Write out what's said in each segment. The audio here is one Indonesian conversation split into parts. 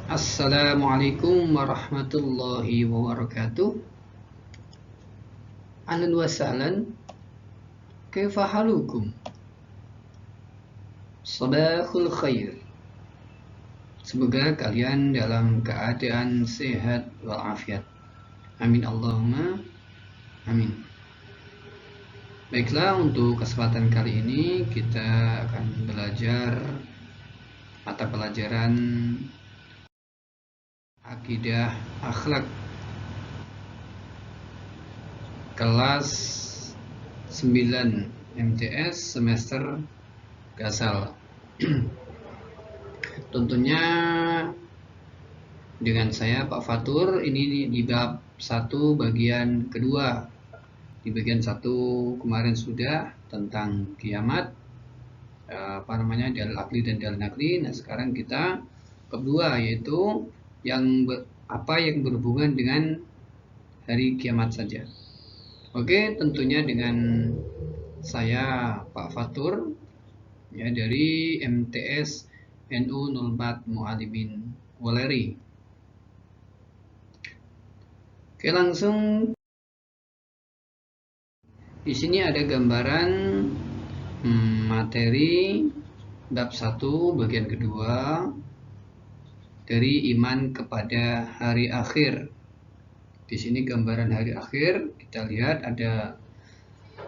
Assalamualaikum warahmatullahi wabarakatuh. Ahlan wa sahlan. Kaifa halukum? Sabahul khair. Semoga kalian dalam keadaan sehat walafiat. Amin Allahumma amin. Baiklah, untuk kesempatan kali ini kita akan belajar mata pelajaran akidah akhlak kelas 9 MTS semester Gasal. Tentunya dengan saya Pak Fatur, ini di bab 1 bagian kedua. Di bagian 1 kemarin sudah tentang kiamat, dalil akli dan dalil nakli. Nah, sekarang kita bab 2, yaitu apa yang berhubungan dengan hari kiamat saja. Oke, tentunya dengan saya Pak Fatur ya, dari MTS NU 04 Mu'alimin Waleri. Oke, langsung di sini ada gambaran materi bab 1 bagian kedua dari iman kepada hari akhir. Di sini gambaran hari akhir, kita lihat ada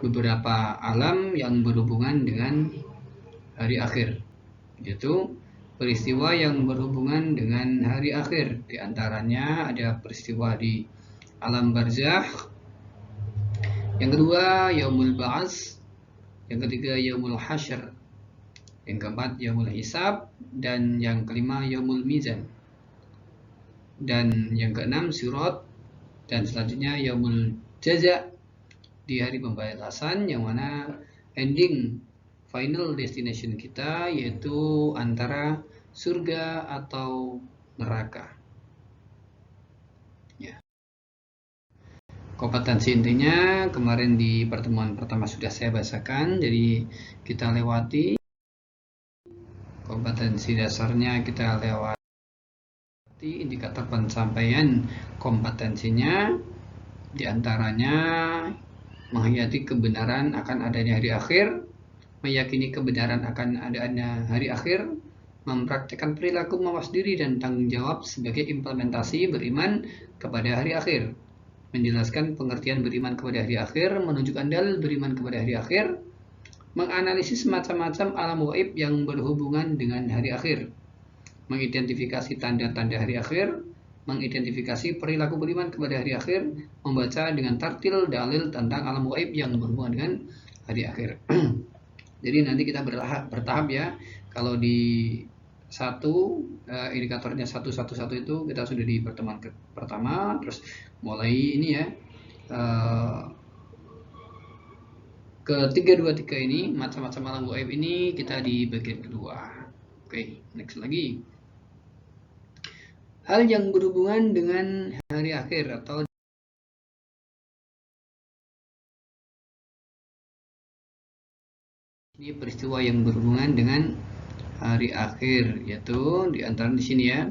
beberapa alam yang berhubungan dengan hari akhir, yaitu peristiwa yang berhubungan dengan hari akhir. Di antaranya ada peristiwa di alam barzakh, yang kedua yaumul ba'ats, yang ketiga yaumul hasyr, yang keempat yaumul hisab, dan yang kelima yaumul mizan, dan yang keenam sirat, dan selanjutnya yaumul jaza, di hari pembalasan, yang mana ending final destination kita yaitu antara surga atau neraka. Ya. Kompetensi intinya kemarin di pertemuan pertama sudah saya bahasakan, jadi kita lewati. Kompetensi dasarnya kita lewati, indikator pencapaian kompetensinya diantaranya menghayati kebenaran akan adanya hari akhir, meyakini kebenaran akan adanya hari akhir, mempraktikkan perilaku mawas diri dan tanggung jawab sebagai implementasi beriman kepada hari akhir, menjelaskan pengertian beriman kepada hari akhir, menunjukkan dalil beriman kepada hari akhir, menganalisis macam-macam alam gaib yang berhubungan dengan hari akhir, mengidentifikasi tanda-tanda hari akhir, mengidentifikasi perilaku beriman kepada hari akhir, membaca dengan tartil dalil tentang alam gaib yang berhubungan dengan hari akhir. Jadi nanti kita bertahap ya. Kalau di indikatornya 111 itu kita sudah di pertemuan pertama, terus mulai ini ya, ke 323 ini macam-macam alam gaib ini kita di bagian kedua. Oke, next lagi. Hal yang berhubungan dengan hari akhir atau ini peristiwa yang berhubungan dengan hari akhir, yaitu di antara di sini ya.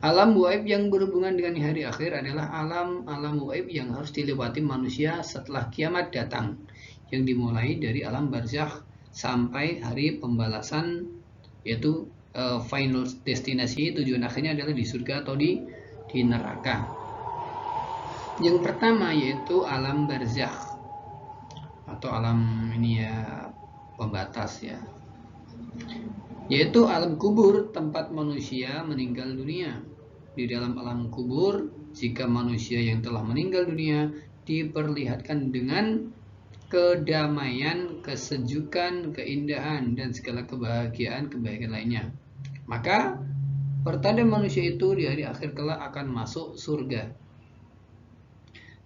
Alam gaib yang berhubungan dengan hari akhir adalah alam gaib yang harus dilewati manusia setelah kiamat datang, yang dimulai dari alam barzakh sampai hari pembalasan, yaitu final destinasi, tujuan akhirnya adalah di surga atau di neraka. Yang pertama yaitu alam barzakh atau alam ini ya, pembatas ya, yaitu alam kubur, tempat manusia meninggal dunia. Di dalam alam kubur, jika manusia yang telah meninggal dunia diperlihatkan dengan kedamaian, kesejukan, keindahan, dan segala kebahagiaan lainnya, maka pertanda manusia itu di hari akhir kelak akan masuk surga.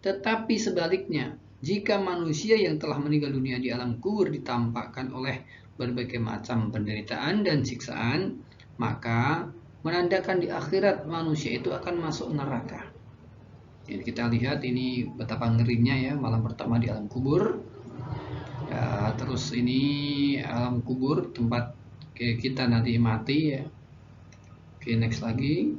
Tetapi sebaliknya, jika manusia yang telah meninggal dunia di alam kubur ditampakkan oleh berbagai macam penderitaan dan siksaan, maka menandakan di akhirat manusia itu akan masuk neraka. Jadi kita lihat ini betapa ngerinya ya, malam pertama di alam kubur. Ya, terus ini alam kubur tempat kita nanti mati ya. Oke, next lagi.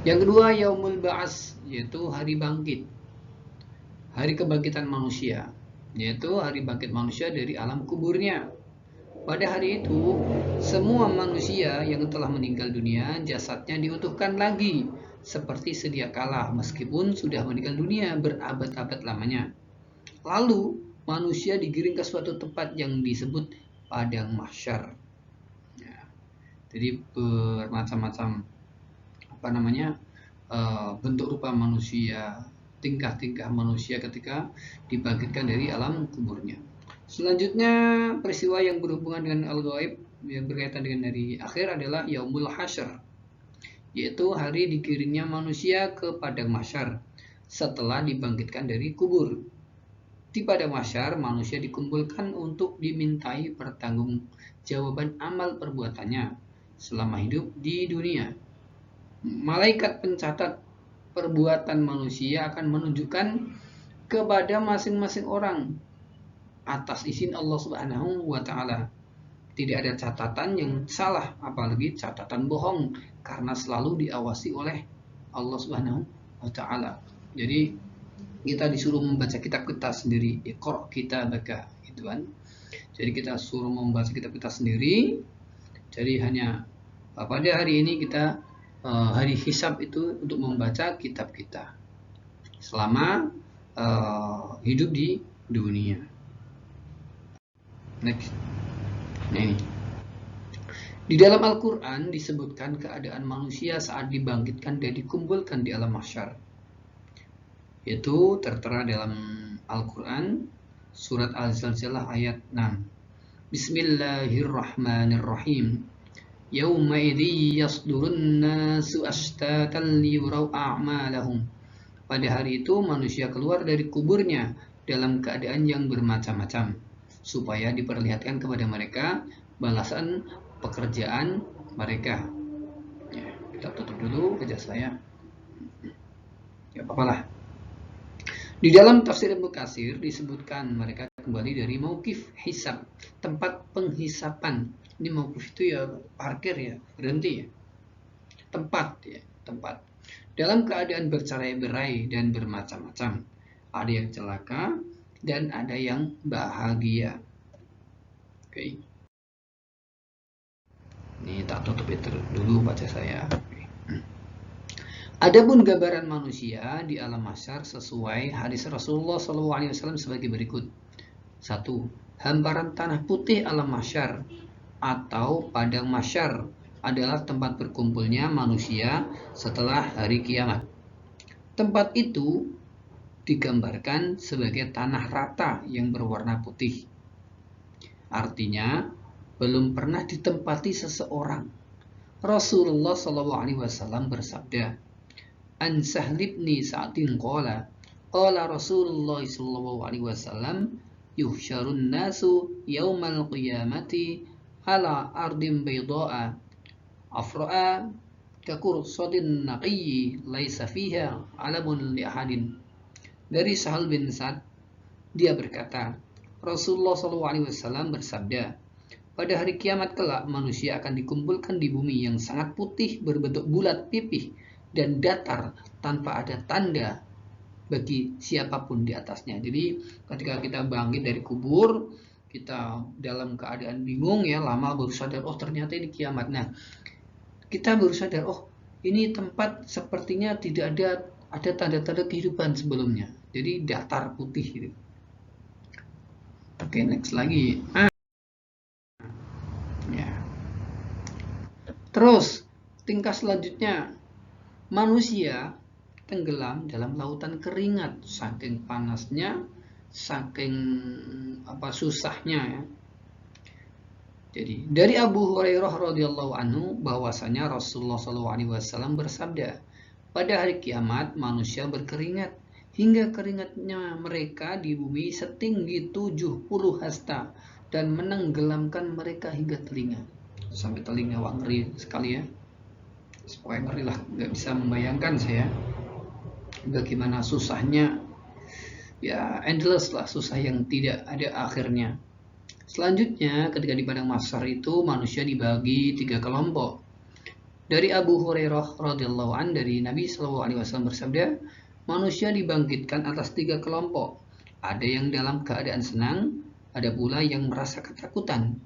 Yang kedua, Yaumul Ba'ats, yaitu hari bangkit. Hari kebangkitan manusia, yaitu hari bangkit manusia dari alam kuburnya. Pada hari itu, semua manusia yang telah meninggal dunia, jasadnya diutuhkan lagi, seperti sedia kala, meskipun sudah meninggal dunia berabad-abad lamanya. Lalu, manusia digiring ke suatu tempat yang disebut padang mahsyar. Ya, jadi bermacam-macam bentuk rupa manusia, tingkah-tingkah manusia ketika dibangkitkan dari alam kuburnya. Selanjutnya, peristiwa yang berhubungan dengan al-ghaib yang berkaitan dengan hari akhir adalah Yaumul Hasyr, yaitu hari digiringnya manusia ke padang mahsyar setelah dibangkitkan dari kubur. Di padang mahsyar, manusia dikumpulkan untuk dimintai pertanggungjawaban amal perbuatannya selama hidup di dunia. Malaikat pencatat perbuatan manusia akan menunjukkan kepada masing-masing orang atas izin Allah Subhanahu wa taala. Tidak ada catatan yang salah, apalagi catatan bohong, karena selalu diawasi oleh Allah Subhanahu wa taala. Jadi kita disuruh membaca kitab kita sendiri, Iqra kitabaka, gitu kan. Jadi kita suruh membaca kitab kita sendiri. Jadi hanya pada hari ini kita hari hisab itu untuk membaca kitab kita selama hidup di dunia. Next. Nah, ini. Di dalam Al-Quran disebutkan keadaan manusia saat dibangkitkan dan dikumpulkan di alam mahsyar. Yaitu tertera dalam Al-Quran surat Al-Zalzalah ayat 6. Bismillahirrahmanirrahim. Yauma idzi yasdurun nasu ashtatan liyurau a'malahum. Pada hari itu manusia keluar dari kuburnya dalam keadaan yang bermacam-macam, supaya diperlihatkan kepada mereka balasan pekerjaan mereka. Ya, kita tutup dulu wajah saya. Ya, apa-apalah. Di dalam tafsir Ibnu Katsir disebutkan mereka kembali dari mauqif hisab, tempat penghisapan. Ini mauqif itu ya parkir ya, berhenti ya. Tempat ya, tempat. Dalam keadaan bercerai-berai dan bermacam-macam. Ada yang celaka dan ada yang bahagia. Oke. Ini tak tutup itu dulu baca saya. Adapun gambaran manusia di alam mahsyar sesuai hadis Rasulullah SAW sebagai berikut. 1. Hamparan tanah putih alam mahsyar atau padang mahsyar adalah tempat berkumpulnya manusia setelah hari kiamat. Tempat itu digambarkan sebagai tanah rata yang berwarna putih. Artinya, belum pernah ditempati seseorang. Rasulullah SAW bersabda, An Sahl bin Sa'din qala Rasulullah SAW yuhsyarun nasu yaumal qiyamati ala ardim bayda'a afra'a kakursadin naqiyyi laisa fiha alamun li ahadin. Dari Sahl bin Sa'd, dia berkata, Rasulullah SAW bersabda, pada hari kiamat kelak manusia akan dikumpulkan di bumi yang sangat putih berbentuk bulat pipih dan datar tanpa ada tanda bagi siapapun di atasnya. Jadi ketika kita bangkit dari kubur, kita dalam keadaan bingung ya, lama baru sadar, oh ternyata ini kiamat. Nah, kita baru sadar, oh ini tempat sepertinya tidak ada tanda-tanda kehidupan sebelumnya. Jadi datar putih gitu. Oke, next lagi. Ya. Terus tingkah selanjutnya, manusia tenggelam dalam lautan keringat, saking panasnya, saking susahnya ya. Jadi dari Abu Hurairah radhiyallahu anhu bahwasanya Rasulullah SAW bersabda, pada hari kiamat manusia berkeringat hingga keringatnya mereka di bumi setinggi 70 hasta dan menenggelamkan mereka hingga telinga. Sampai telinga, wah ngeri sekali ya. Pokoknya ngeri lah, nggak bisa membayangkan saya bagaimana susahnya. Ya endless lah, susah yang tidak ada akhirnya. Selanjutnya ketika di padang mahsyar itu manusia dibagi 3 kelompok. Dari Abu Hurairah radhiyallahu an dari Nabi Shallallahu alaihi wasallam bersabda, manusia dibangkitkan atas 3 kelompok. Ada yang dalam keadaan senang, ada pula yang merasa ketakutan.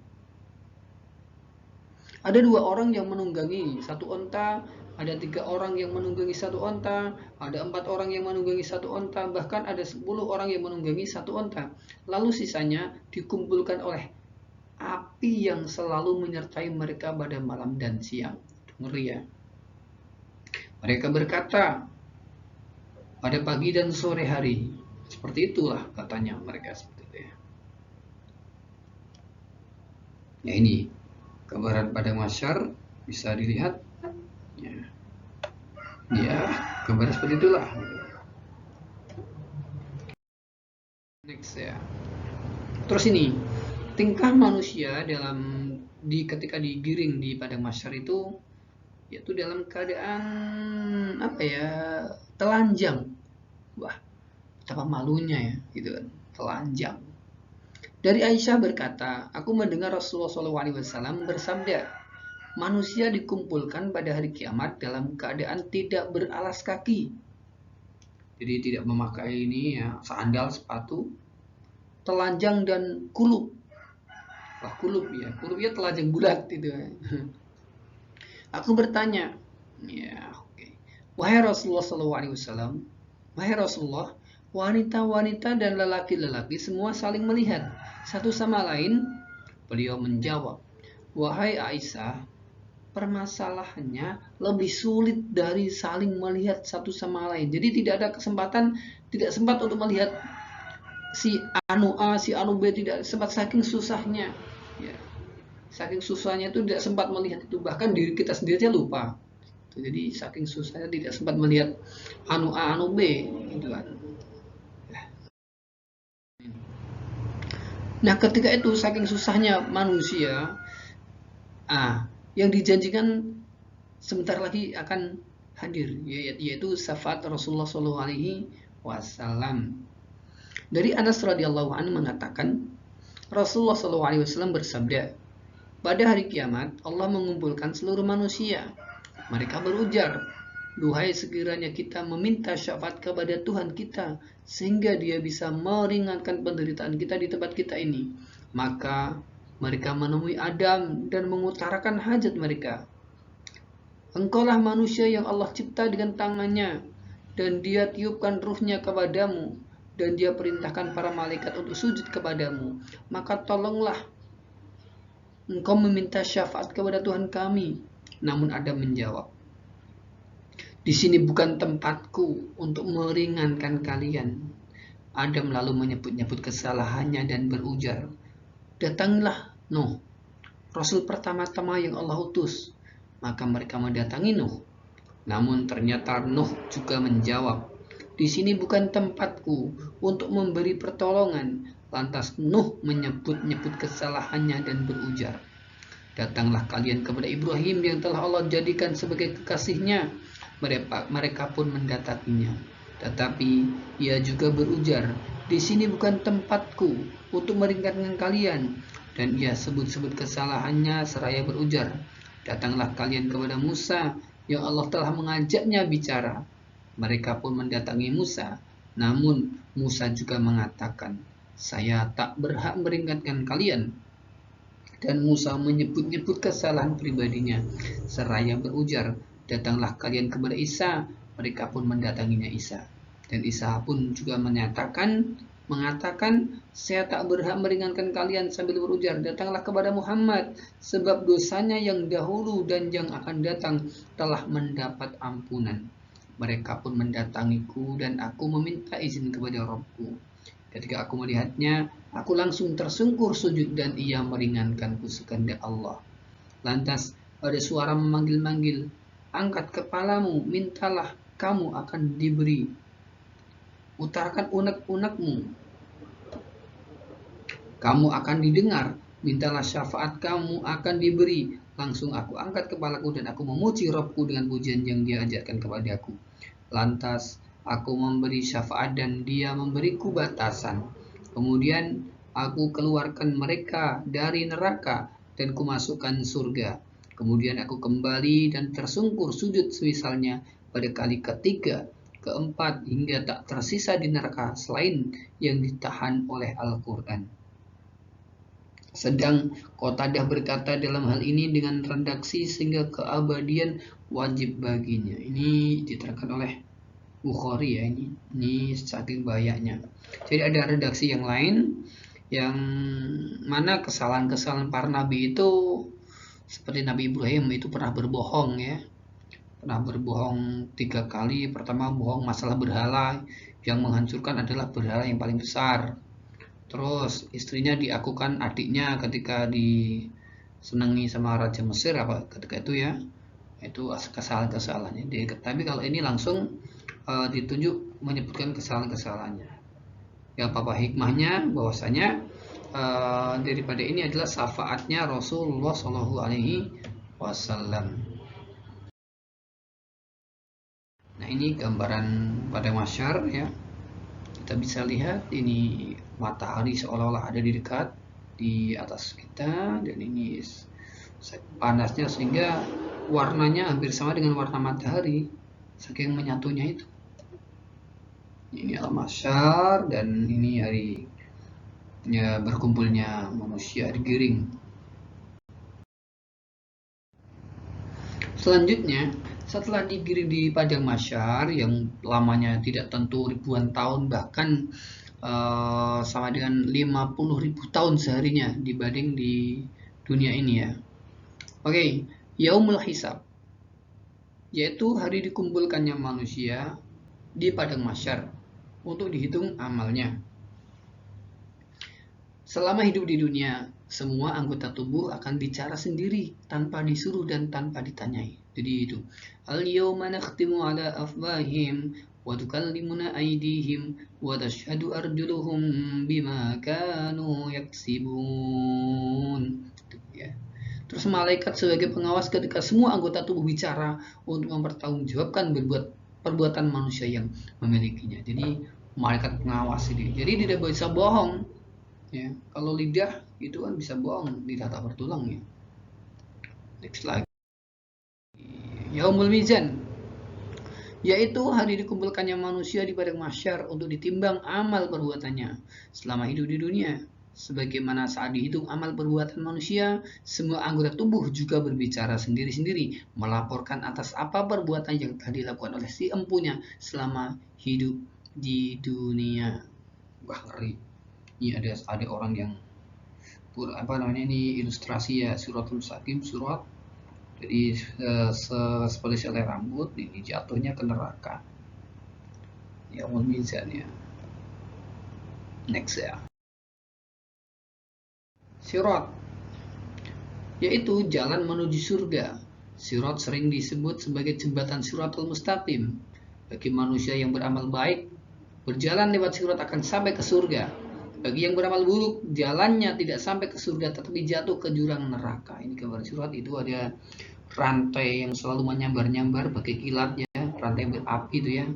Ada 2 orang yang menunggangi 1 onta, ada 3 orang yang menunggangi 1 onta, ada 4 orang yang menunggangi 1 onta, bahkan ada 10 orang yang menunggangi 1 onta. Lalu sisanya dikumpulkan oleh api yang selalu menyertai mereka pada malam dan siang. Ngeri ya. Mereka berkata pada pagi dan sore hari. Seperti itulah katanya mereka seperti itu ya. Ya ini gambaran pada mahsyar bisa dilihat. Ya, gambaran seperti itulah. Next ya. Terus ini tingkah manusia ketika digiring di padang mahsyar itu yaitu dalam keadaan telanjang. Wah, betapa malunya ya, gitu kan, telanjang. Dari Aisyah berkata, aku mendengar Rasulullah SAW bersabda, manusia dikumpulkan pada hari kiamat dalam keadaan tidak beralas kaki. Jadi tidak memakai sandal, sepatu, telanjang dan kulup. Wah, kulupnya telanjang bulat itu. Aku bertanya, wahai Rasulullah SAW, wahai Rasulullah, wanita-wanita dan lelaki-lelaki semua saling melihat satu sama lain. Beliau menjawab, wahai Aisyah, permasalahannya lebih sulit dari saling melihat satu sama lain. Jadi tidak sempat untuk melihat si anu A, si anu B, tidak sempat, saking susahnya. Ya. Saking susahnya itu tidak sempat melihat itu, bahkan diri kita sendiri aja lupa. Jadi saking susahnya tidak sempat melihat anu A, anu B, gitu kan. Nah, ketika itu saking susahnya manusia, yang dijanjikan sebentar lagi akan hadir, yaitu syafaat Rasulullah SAW. Dari Anas radhiyallahu anhu mengatakan, Rasulullah SAW bersabda, pada hari kiamat Allah mengumpulkan seluruh manusia. Mereka berujar, duhai sekiranya kita meminta syafaat kepada Tuhan kita sehingga dia bisa meringankan penderitaan kita di tempat kita ini. Maka mereka menemui Adam dan mengutarakan hajat mereka. Engkaulah manusia yang Allah cipta dengan tangannya, dan dia tiupkan ruhnya kepadamu, dan dia perintahkan para malaikat untuk sujud kepadamu. Maka tolonglah engkau meminta syafaat kepada Tuhan kami. Namun Adam menjawab, di sini bukan tempatku untuk meringankan kalian. Adam lalu menyebut-nyebut kesalahannya dan berujar, datanglah Nuh, Rasul pertama-tama yang Allah utus. Maka mereka mendatangi Nuh. Namun ternyata Nuh juga menjawab, di sini bukan tempatku untuk memberi pertolongan. Lantas Nuh menyebut-nyebut kesalahannya dan berujar, datanglah kalian kepada Ibrahim yang telah Allah jadikan sebagai kekasihnya. Mereka pun mendatanginya. Tetapi ia juga berujar, di sini bukan tempatku untuk meringankan kalian. Dan ia sebut-sebut kesalahannya seraya berujar, datanglah kalian kepada Musa yang Allah telah mengajaknya bicara. Mereka pun mendatangi Musa. Namun Musa juga mengatakan, saya tak berhak meringankan kalian. Dan Musa menyebut-nyebut kesalahan pribadinya seraya berujar, datanglah kalian kepada Isa. Mereka pun mendatanginya Isa. Dan Isa pun juga mengatakan, saya tak berhak meringankan kalian, sambil berujar, datanglah kepada Muhammad, sebab dosanya yang dahulu dan yang akan datang telah mendapat ampunan. Mereka pun mendatangiku dan aku meminta izin kepada Rabbku. Ketika aku melihatnya, aku langsung tersungkur sujud dan ia meringankanku sekehendak Allah. Lantas ada suara memanggil-manggil, angkat kepalamu, mintalah, kamu akan diberi. Utarakan unek-unekmu, kamu akan didengar. Mintalah syafaat, kamu akan diberi. Langsung aku angkat kepalaku dan aku memuji Rabbku dengan pujian yang dia ajarkan kepadaku. Lantas aku memberi syafaat dan dia memberiku batasan. Kemudian aku keluarkan mereka dari neraka dan kumasukkan surga. Kemudian aku kembali dan tersungkur sujud semisalnya pada kali ketiga, keempat, hingga tak tersisa di neraka selain yang ditahan oleh Al-Quran. Sedang Qatadah berkata dalam hal ini dengan redaksi sehingga keabadian wajib baginya. Ini diterangkan oleh Bukhari ya, ini saking banyaknya. Jadi ada redaksi yang lain yang mana kesalahan-kesalahan para nabi itu seperti Nabi Ibrahim itu pernah berbohong ya. Pernah berbohong 3 kali. Pertama bohong masalah berhala, yang menghancurkan adalah berhala yang paling besar. Terus istrinya diakukan adiknya ketika disenangi sama Raja Mesir apa ketika itu ya. Itu kesalahan-kesalahannya. Tapi kalau ini langsung ditunjuk menyebutkan kesalahan-kesalahannya. Ya apa hikmahnya bahwasanya daripada ini adalah syafaatnya Rasulullah Shallallahu Alaihi Wasallam. Nah ini gambaran pada masyar ya. Kita bisa lihat ini matahari seolah-olah ada di dekat di atas kita, dan ini panasnya sehingga warnanya hampir sama dengan warna matahari saking menyatunya itu. Ini al-mahsyar dan ini hari ya berkumpulnya manusia digiring. Selanjutnya setelah digiring di padang mahsyar yang lamanya tidak tentu ribuan tahun, bahkan sama dengan 50.000 tahun seharinya dibanding di dunia ini ya. Oke, yaumul hisab, yaitu hari dikumpulkannya manusia di padang mahsyar untuk dihitung amalnya. Selama hidup di dunia, semua anggota tubuh akan bicara sendiri tanpa disuruh dan tanpa ditanyai. Jadi itu. Al-yawma nakhtimu ala afwahihim wa tukallimuna aydihim wa tashhadu arjuluhum bima kanu yaksibun. Ya. Terus malaikat sebagai pengawas ketika semua anggota tubuh bicara untuk mempertanggungjawabkan perbuatan manusia yang memilikinya. Jadi malaikat pengawas ini. Jadi tidak bisa bohong. Ya, kalau lidah itu kan bisa bohong, lidah tak bertulang ya. Next lagi. Yaumul Mizan, yaitu hari dikumpulkannya manusia di padang mahsyar untuk ditimbang amal perbuatannya selama hidup di dunia. Sebagaimana saat dihitung amal perbuatan manusia, semua anggota tubuh juga berbicara sendiri-sendiri, melaporkan atas apa perbuatan yang telah dilakukan oleh si empunya selama hidup di dunia. Wah, ngeri. Ini ada orang yang ini ilustrasi ya, suratul mustaqim, surat jadi seperti selai rambut ini jatuhnya ke neraka. Yaumul mizan ya. Next ya. Sirat, yaitu jalan menuju surga. Sirat sering disebut sebagai jembatan siratul mustaqim. Bagi manusia yang beramal baik, berjalan lewat sirat akan sampai ke surga. Bagi yang beramal buruk, jalannya tidak sampai ke surga tetapi jatuh ke jurang neraka. Ini gambar surat itu ada rantai yang selalu menyambar-nyambar bagai kilat ya, rantai berapi itu ya,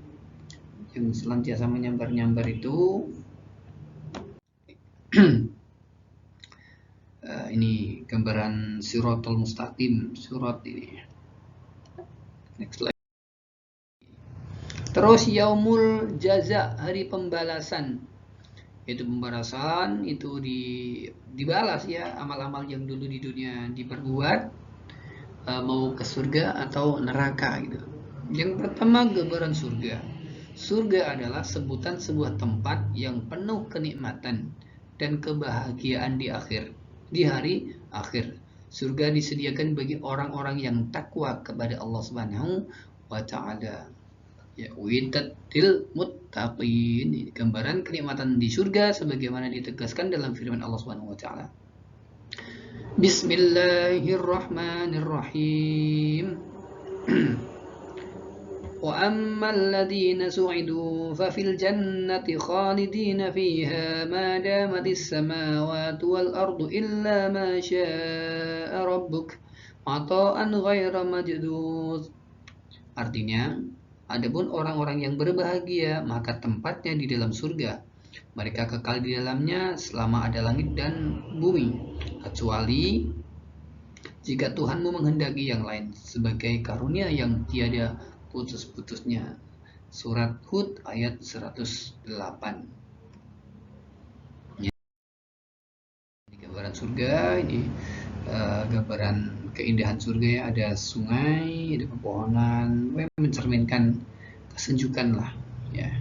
yang senantiasa menyambar-nyambar itu. Ini gambaran siratul mustaqim, surat ini. Next slide. Terus yaumul jaza, hari pembalasan. Itu pembalasan itu dibalas ya amal-amal yang dulu di dunia diperbuat, mau ke surga atau neraka gitu. Yang pertama gambaran surga. Surga adalah sebutan sebuah tempat yang penuh kenikmatan dan kebahagiaan di hari akhir. Surga disediakan bagi orang-orang yang takwa kepada Allah Subhanahu wa taala. Ya, widatil muttaqin, gambaran kenikmatan di surga sebagaimana ditegaskan dalam firman Allah Subhanahu wa taala. Bismillahirrahmanirrahim. Wa ammal ladzina su'idu fa fil jannati khalidina fiha ma damatis samawati wal ardu illa ma syaa rabbuk ata'an ghaira majdud. Artinya, adapun orang-orang yang berbahagia, maka tempatnya di dalam surga. Mereka kekal di dalamnya selama ada langit dan bumi, kecuali jika Tuhanmu menghendaki yang lain sebagai karunia yang tiada putus-putusnya. Surat Hud ayat 108. Ini gambaran surga, ini gambaran keindahan surga ya, ada sungai, ada pepohonan, mencerminkan kesejukan lah ya.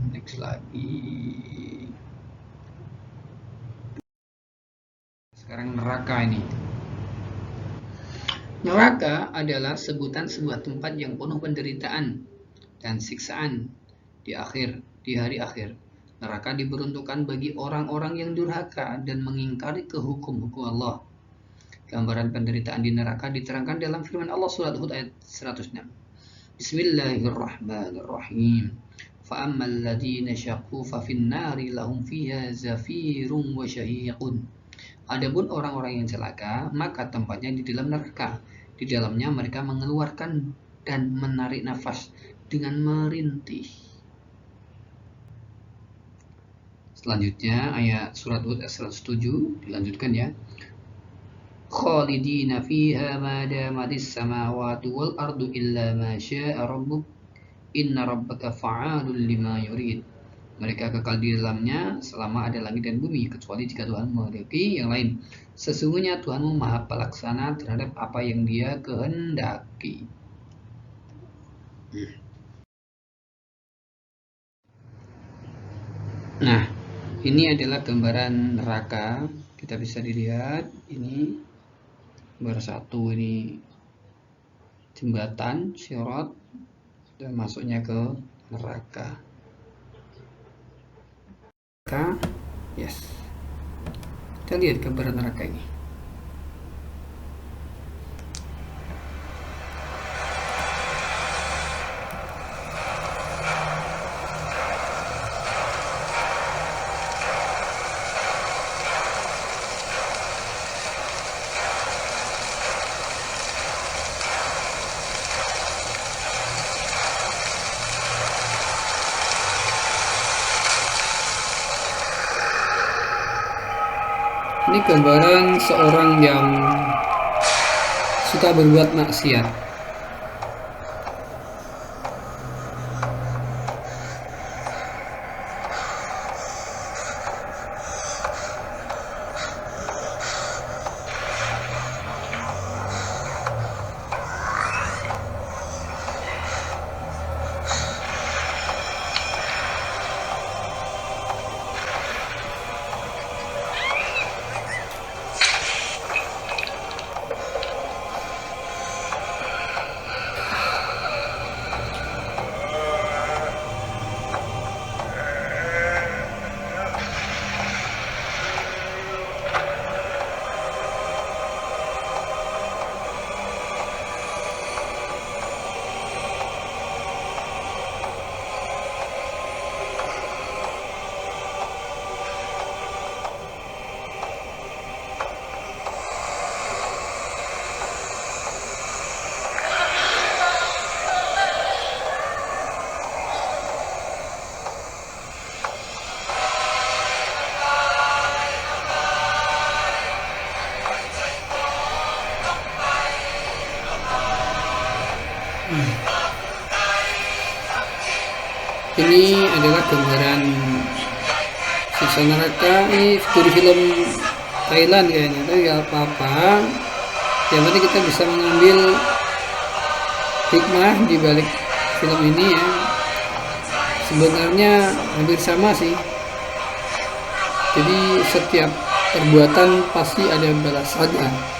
Next lagi. Sekarang neraka ini. Neraka adalah sebutan sebuah tempat yang penuh penderitaan dan siksaan di hari akhir. Neraka diperuntukkan bagi orang-orang yang durhaka dan mengingkari hukum Allah. Gambaran penderitaan di neraka diterangkan dalam firman Allah surat Hud ayat 106. Bismillahirrahmanirrahim. فَأَمَّا الَّذِينَ شَقُوا فَفِي النَّارِ لَهُمْ فِيهَا زَفِيرٌ وَشَهِيقٌ. Adapun orang-orang yang celaka, maka tempatnya di dalam neraka. Di dalamnya mereka mengeluarkan dan menarik nafas dengan merintih. Selanjutnya ayat surat Hud 107 dilanjutkan ya. Khalidina fiha ma damatis samawati wal ardu illa ma syaa rabbuk inna rabbaka fa'alul lima yurid. Mereka kekal di dalamnya selama ada langit dan bumi, kecuali jika Tuhan menghendaki yang lain. Sesungguhnya Tuhanmu maha pelaksana terhadap apa yang Dia kehendaki. Nah, ini adalah gambaran neraka. Kita bisa dilihat ini gambar satu, ini jembatan sirat dan masuknya ke neraka. Yes. Kita lihat gambaran neraka ini. Ini gambaran seorang yang suka berbuat maksiat. Ini adalah gambaran siksa neraka. Ini dari film Thailand kayaknya, tapi gak apa-apa. Yang penting kita bisa mengambil hikmah di balik film ini ya. Sebenarnya hampir sama sih. Jadi setiap perbuatan pasti ada balasannya.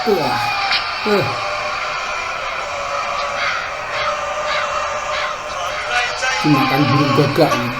Wah. Uh. Dimakan burung gagak nih.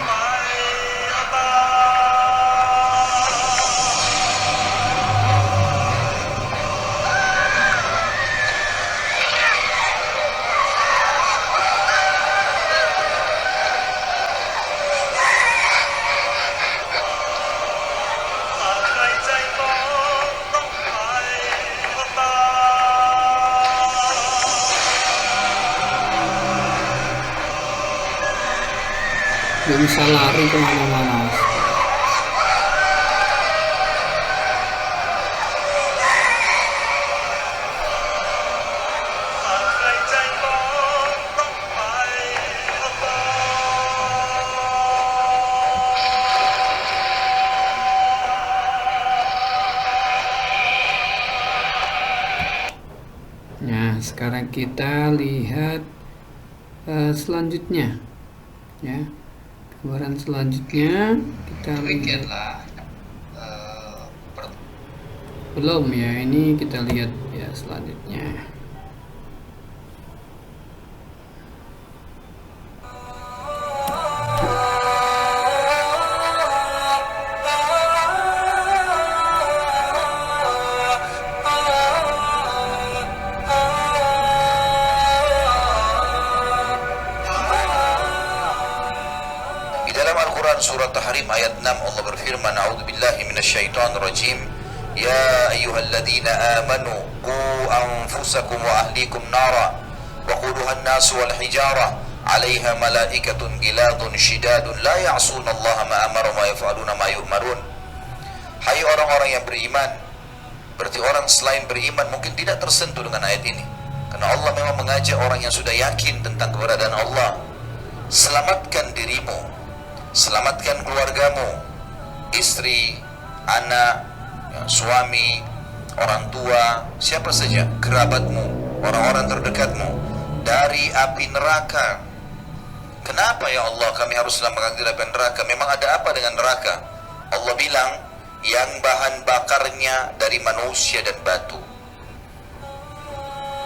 Gak bisa lari kemana-mana. Nah, sekarang kita lihat selanjutnya, ya. Gambaran selanjutnya kita lihat belum ya, ini kita lihat ya selanjutnya. Surat Tahrim ayat 6 Allah berfirman, A'udzubillahi minasyaitonirrajim, Ya ayyuhalladzina amanu qu anfusakum wa ahlikum nara wa quduha an-nasu wal hijara 'alaiha malaikatun giladun shidadun la ya'sunallaha ma amara wa yaf'aluna ma yu'marun. Hai orang-orang yang beriman. Berarti orang selain beriman mungkin tidak tersentuh dengan ayat ini, karena Allah memang mengajak orang yang sudah yakin tentang keberadaan Allah. Selamatkan dirimu, selamatkan keluargamu, istri, anak, suami, orang tua, siapa saja, kerabatmu, orang-orang terdekatmu dari api neraka. Kenapa ya Allah kami harus selamatkan dari api neraka? Memang ada apa dengan neraka? Allah bilang yang bahan bakarnya dari manusia dan batu.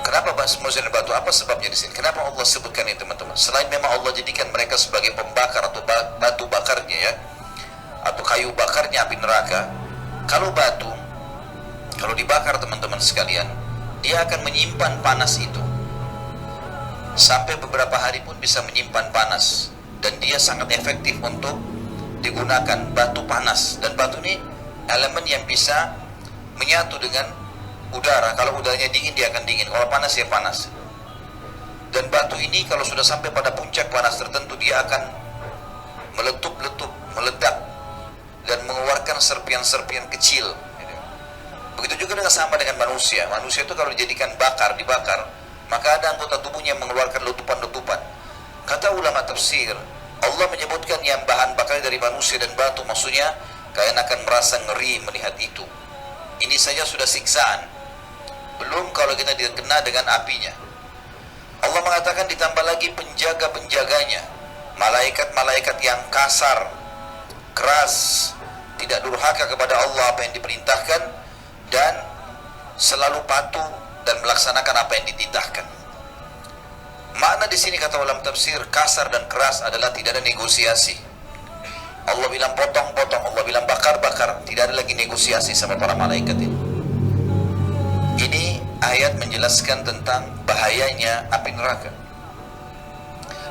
Kenapa manusia dan batu? Apa sebabnya di sini? Kenapa Allah sebutkan ini, teman-teman? Selain memang Allah jadikan mereka sebagai pembakar atau batu bakarnya ya, atau kayu bakarnya api neraka. Kalau batu, kalau dibakar teman-teman sekalian, dia akan menyimpan panas itu. Sampai beberapa hari pun bisa menyimpan panas. Dan dia sangat efektif untuk digunakan, batu panas. Dan batu ini elemen yang bisa menyatu dengan udara. Kalau udaranya dingin dia akan dingin, kalau panas ya panas. Dan batu ini kalau sudah sampai pada puncak panas tertentu, dia akan meletup-letup, meledak dan mengeluarkan serpian-serpian kecil. Begitu juga sama dengan manusia. Manusia itu kalau dijadikan dibakar, maka ada anggota tubuhnya yang mengeluarkan letupan-letupan. Kata ulama tafsir, Allah menyebutkan yang bahan bakar dari manusia dan batu, maksudnya kalian akan merasa ngeri melihat itu. Ini saja sudah siksaan, belum kalau kita dikena dengan apinya. Allah mengatakan ditambah lagi penjaga-penjaganya, malaikat-malaikat yang kasar, keras, tidak durhaka kepada Allah apa yang diperintahkan, dan selalu patuh dan melaksanakan apa yang dititahkan. Makna di sini kata ulama tafsir, kasar dan keras adalah tidak ada negosiasi. Allah bilang potong-potong, Allah bilang bakar-bakar, tidak ada lagi negosiasi sama para malaikat ini. Ini ayat menjelaskan tentang bahayanya api neraka.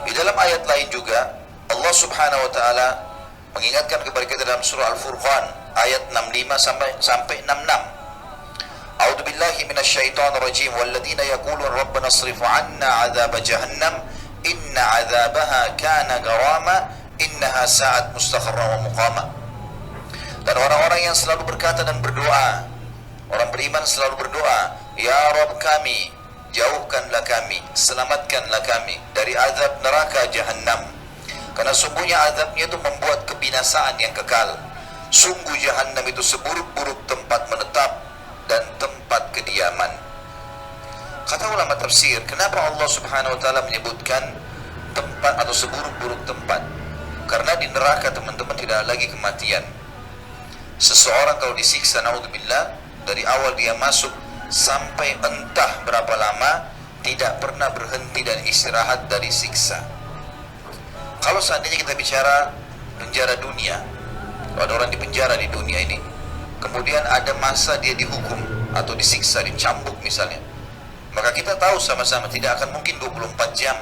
Di dalam ayat lain juga Allah Subhanahu wa taala mengingatkan kepada kita dalam surah Al-Furqan ayat 65 sampai 66. A'udzu billahi minasyaitonir rajim, walladzina yaqulun rabbana shrif 'anna 'adzab jahannam inna 'adzabaha kana garama innaha sa'at mustaqarra wa muqama. Dan orang-orang yang selalu berkata dan berdoa, orang beriman selalu berdoa, Ya Rabb kami, jauhkanlah kami, selamatkanlah kami dari azab neraka jahannam. Karena sungguhnya azabnya itu membuat kebinasaan yang kekal. Sungguh jahannam itu seburuk-buruk tempat menetap dan tempat kediaman. Kata ulama tafsir, kenapa Allah Subhanahu wa taala menyebutkan tempat atau seburuk-buruk tempat? Karena di neraka teman-teman tidak ada lagi kematian. Seseorang kalau disiksa, naudzubillah, dari awal dia masuk sampai entah berapa lama, tidak pernah berhenti dan istirahat dari siksa. Kalau seandainya kita bicara penjara dunia, kalau ada orang di penjara di dunia ini, kemudian ada masa dia dihukum atau disiksa, dicambuk misalnya, maka kita tahu sama-sama tidak akan mungkin 24 jam,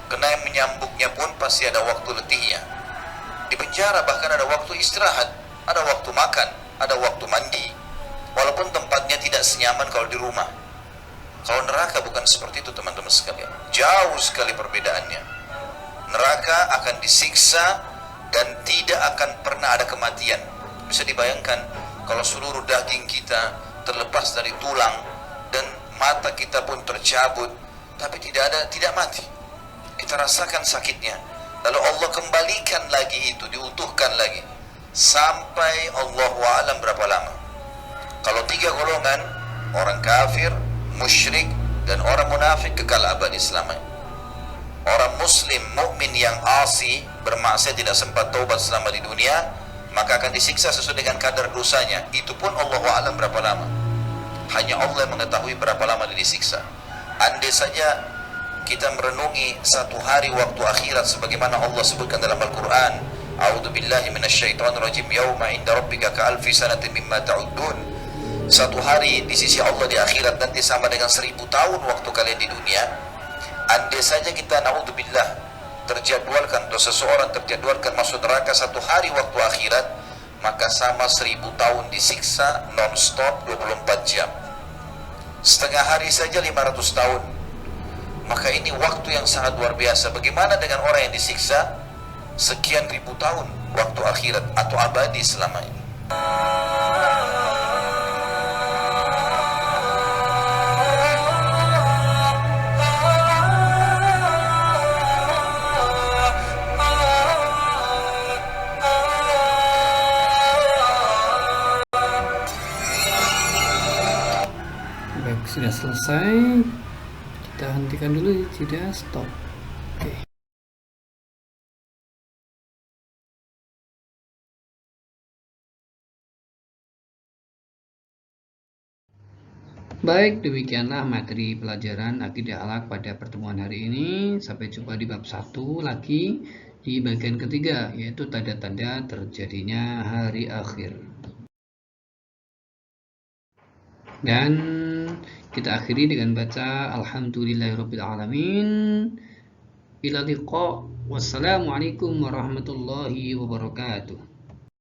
karena yang menyambuknya pun pasti ada waktu letihnya. Di penjara bahkan ada waktu istirahat, ada waktu makan, ada waktu mandi, walaupun tempatnya tidak senyaman kalau di rumah. Kalau neraka bukan seperti itu teman-teman sekalian, jauh sekali perbedaannya. Neraka akan disiksa dan tidak akan pernah ada kematian. Bisa dibayangkan kalau seluruh daging kita terlepas dari tulang dan mata kita pun tercabut, tapi tidak mati. Kita rasakan sakitnya. Lalu Allah kembalikan lagi itu, diutuhkan lagi sampai Allahu a'lam berapa lama. Kalau 3 golongan, orang kafir, musyrik, dan orang munafik, kekal abadi selamanya. Orang muslim, mukmin yang asi, bermaksiat, tidak sempat taubat selama di dunia, maka akan disiksa sesuai dengan kadar dosanya. Itu pun Allahu a'lam berapa lama. Hanya Allah yang mengetahui berapa lama dia disiksa. Andai saja kita merenungi satu hari waktu akhirat sebagaimana Allah sebutkan dalam Al-Quran, A'udzu billahi minasyaitonir rajim, yauma inda rabbika ka'alfi sanatin mimma ta'uddun. Satu hari di sisi Allah di akhirat nanti sama dengan 1000 tahun waktu kalian di dunia. Andai saja kita na'udzubillah terjadwalkan atau seseorang terjadwalkan masuk neraka satu hari waktu akhirat, maka sama 1000 tahun disiksa non-stop 24 jam. Setengah hari saja 500 tahun. Maka ini waktu yang sangat luar biasa. Bagaimana dengan orang yang disiksa sekian ribu tahun waktu akhirat atau abadi selamanya? Baik, sudah selesai. Kita hentikan dulu, tidak, stop. Oke. Baik, demikianlah materi pelajaran akidah akhlak pada pertemuan hari ini. Sampai jumpa di bab 1 lagi di bagian ketiga, yaitu tanda-tanda terjadinya hari akhir. Dan kita akhiri dengan baca Alhamdulillahirabbil alamin. Ila liqa. Wassalamualaikum warahmatullahi wabarakatuh.